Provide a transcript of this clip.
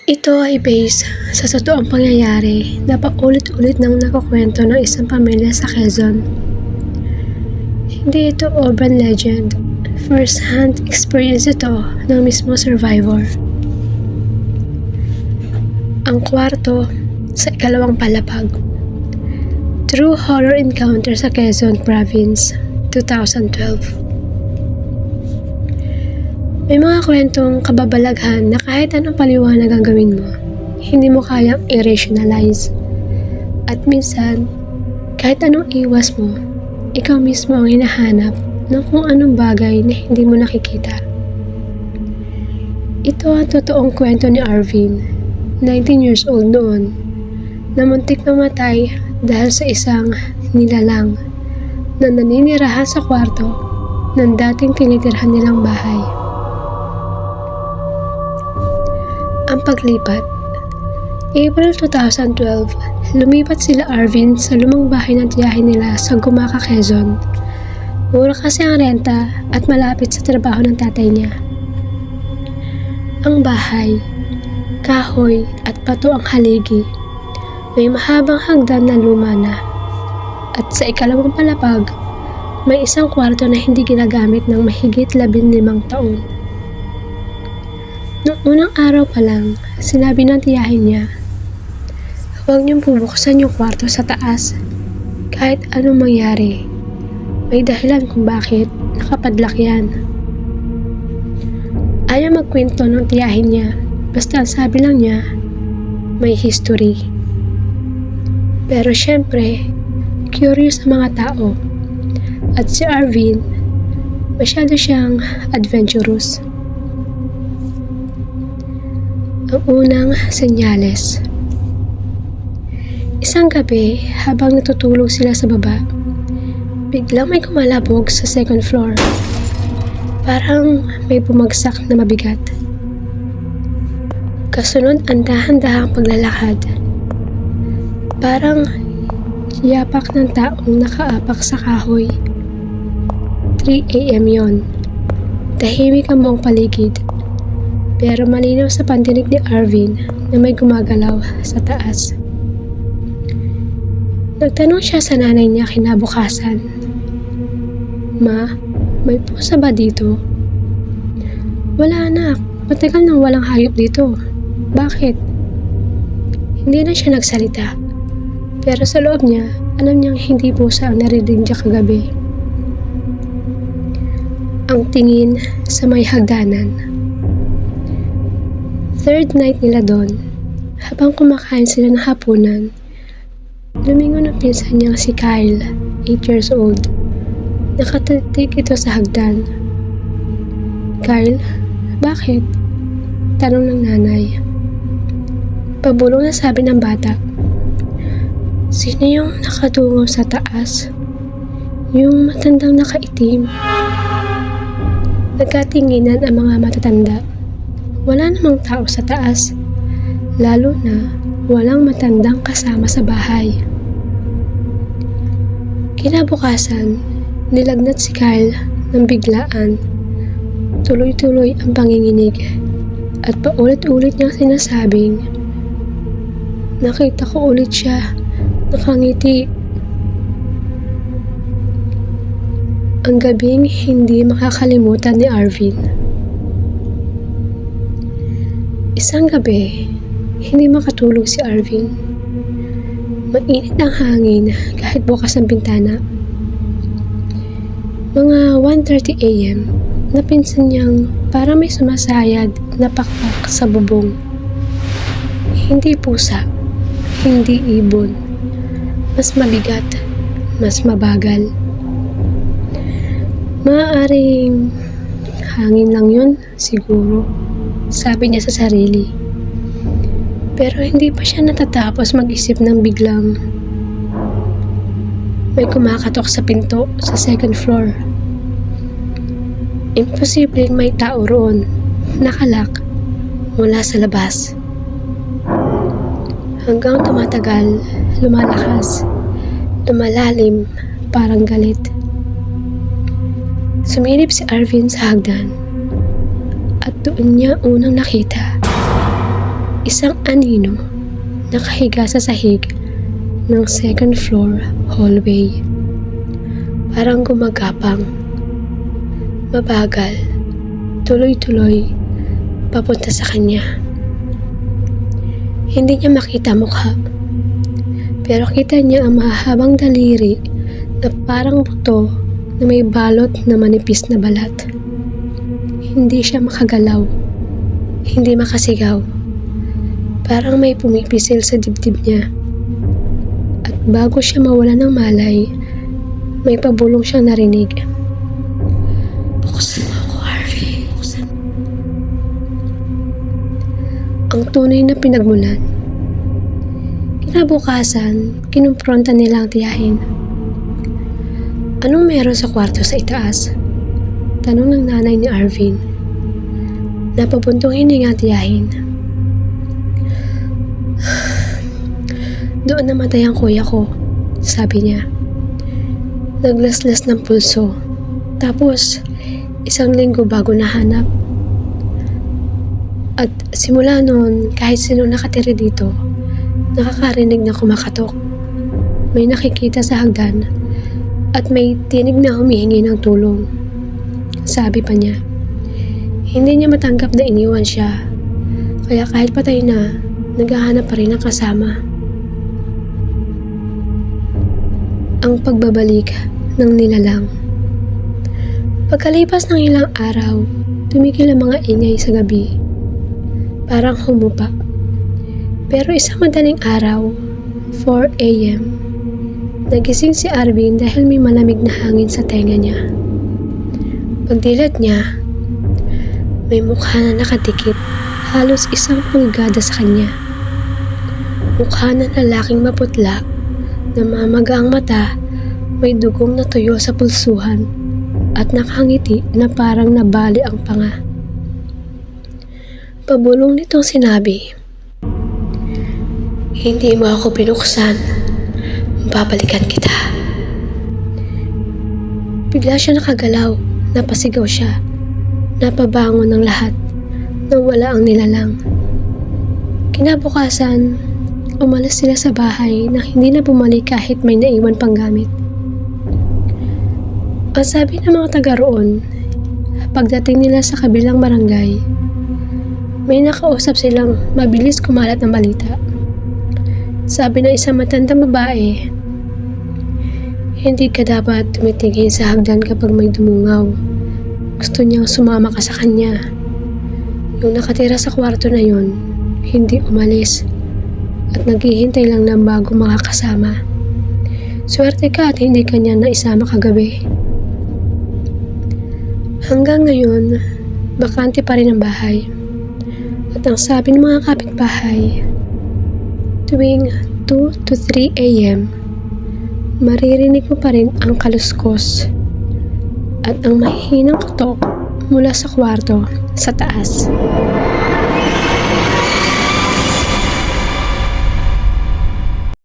Ito ay based sa totoong pangyayari na paulit-ulit nang nakukwento ng isang pamilya sa Quezon. Hindi ito urban legend, first-hand experience ito ng mismo survivor. Ang kwarto sa ikalawang palapag. True Horror Encounter sa Quezon Province, 2012. May mga kwentong kababalaghan na kahit anong paliwanag ang gawin mo, hindi mo kayang i-rationalize. At minsan, kahit anong iwas mo, ikaw mismo ang hinahanap ng kung anong bagay na hindi mo nakikita. Ito ang totoong kwento ni Arvin, 19 years old noon, na muntik namatay dahil sa isang nilalang na naninirahan sa kwarto ng dating tinitirhan nilang bahay. Ang paglipat. April 2012, lumipat sila Arvin sa lumang bahay ng tiyahin nila sa Gumaca, Quezon. Mura kasi ang renta at malapit sa trabaho ng tatay niya. Ang bahay, kahoy at pato ang haligi. May mahabang hagdan na luma na. At sa ikalawang palapag, may isang kwarto na hindi ginagamit ng mahigit 15 taon. Noong unang araw pa lang, sinabi ng tiyahin niya, "Huwag niyong bubuksan yung kwarto sa taas. Kahit anong mangyari, may dahilan kung bakit nakapadlock yan." Ayaw magkwento ng tiyahin niya, basta ang sabi lang niya, may history. Pero syempre, curious ang mga tao. At si Arvin, masyado siyang adventurous. Ang unang senyales. Isang gabi, habang natutulog sila sa baba, biglang may kumalabog sa second floor. Parang may bumagsak na mabigat. Kasunod ang dahan-dahang paglalakad. Parang yapak ng taong nakaapak sa kahoy. 3 AM yon. Tahimik ang buong paligid. Pero malinaw sa pandinig ni Arvin na may gumagalaw sa taas. Nagtanong siya sa nanay niya kinabukasan, "Ma, may pusa ba dito?" "Wala anak, matagal nang walang hayop dito. Bakit?" Hindi na siya nagsalita. Pero sa loob niya, alam niyang hindi pusa ang narinig niya kagabi. Ang tingin sa may hagdanan. Third night nila doon, habang kumakain sila ng hapunan, lumingon ang pinsan niyang si Kyle, 8 years old. Nakatitig ito sa hagdan. "Kyle, bakit?" tanong ng nanay. Pabulong na sabi ng bata, "Sino yung nakatungo sa taas? Yung matandang nakaitim?" Nagkatinginan ang mga matatanda. Wala namang tao sa taas, lalo na walang matandang kasama sa bahay. Kinabukasan, nilagnat si Kyle ng biglaan. Tuloy-tuloy ang panginginig at paulit-ulit niyang sinasabing, "Nakita ko ulit siya, nakangiti." Ang gabing hindi makakalimutan ni Arvin. Isang gabi, hindi makatulog si Arvin. Mainit ang hangin kahit bukas ang bintana. Mga 1:30 AM, napinsan niyang parang may sumasayad na pakpak sa bubong. Hindi pusa, hindi ibon. Mas mabigat, mas mabagal. Maaaring hangin lang yun, siguro, sabi niya sa sarili. Pero hindi pa siya natatapos mag-isip ng biglang may kumakatok sa pinto sa second floor. Imposibleng may tao roon, nakalak mula sa labas. Hanggang tumatagal, lumalakas, lumalalim, parang galit. Sumilip si Arvin sa hagdan at doon niya unang nakita Isang anino nakahiga sa sahig ng second floor hallway. Parang gumagapang, mabagal, tuloy-tuloy, papunta sa kanya. Hindi niya makita mukha, pero kita niya ang mahahabang daliri na parang buto na may balot na manipis na balat. Hindi siya makagalaw, hindi makasigaw. Parang may pumipisil sa dibdib niya. At bago siya mawala ng malay, may pabulong siyang narinig. Buksan mo ako, Harvey. Buksan. Ang tunay na pinagmulan. Kinabukasan, kinumpronta nila ang tiyahin. Anong meron sa kwarto sa itaas? Tanong ng nanay ni Arvin. Napabuntong hininga ang tiyahin. Doon namatay ang kuya ko, sabi niya. Naglaslas ng pulso. Tapos, 1 linggo bago nahanap. At simula noon, kahit sino nakatira dito, nakakarinig na kumakatok. May nakikita sa hagdan at may tinig na humihingi ng tulong. Sabi pa niya, hindi niya matanggap na iniwan siya. Kaya kahit patay na, naghahanap pa rin ng kasama. Ang pagbabalik ng nilalang. Pagkalipas ng ilang araw, tumigil ang mga ingay sa gabi. Parang humupa. Pero isang madaling araw, 4 a.m., nagising si Arvin dahil may malamig na hangin sa tenga niya. Pagdilat niya, may mukha na nakadikit halos 1 pulgada sa kanya. Mukha ng lalaking maputla, namamaga ang mata, may dugong na tuyo sa pulsuhan, at nakangiti na parang nabali ang panga. Pabulong nitong sinabi, hindi mo ako binuksan, babalikan kita. Bigla siya nakagalaw, napasigaw siya, napabangon ng lahat, nang wala ang nilalang. Kinabukasan, umalis sila sa bahay na hindi na bumalik kahit may naiwan pang gamit. Ang sabi ng mga taga roon, pagdating nila sa kabilang barangay, may nakausap silang mabilis kumalat ng balita. Sabi ng isang matandang babae, hindi ka dapat tumitingin sa hagdan kapag may dumungaw. Gusto niyang sumama ka sa kanya. Yung nakatira sa kwarto na yun, hindi umalis at naghihintay lang ng bago makakasama. Swerte ka at hindi kanya naisama kagabi. Hanggang ngayon, bakante pa rin ang bahay. At ang sabi ng mga kapitbahay, tuwing 2 to 3 a.m., maririnig mo pa rin ang kaluskos at ang mahihinang katok mula sa kwarto sa taas.